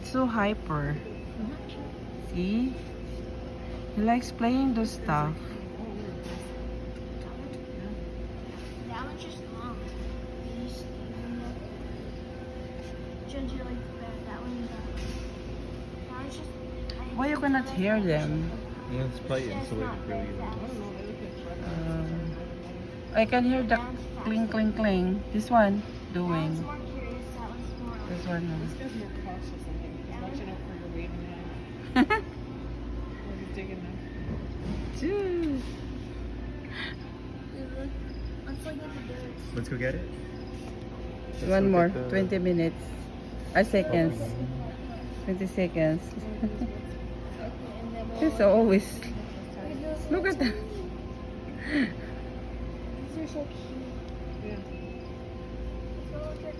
It's so hyper. See? He likes playing those stuff. That one's just long. Ginger like that one. That one's just. Why you cannot hear them? Yeah, it's probably insulated really well. I can hear the cling, cling, cling. This one That one's doing. more curious. That one's more. This one. This guy's more cautious, I think. He's watching out for your weight and that. Or he's digging them. Cheers. Let's look at the birds. Let's go get it. One look more. at the- 20 minutes. Seconds. 20 seconds. It's always. Look at that. These are so cute. Yeah. Let's go look at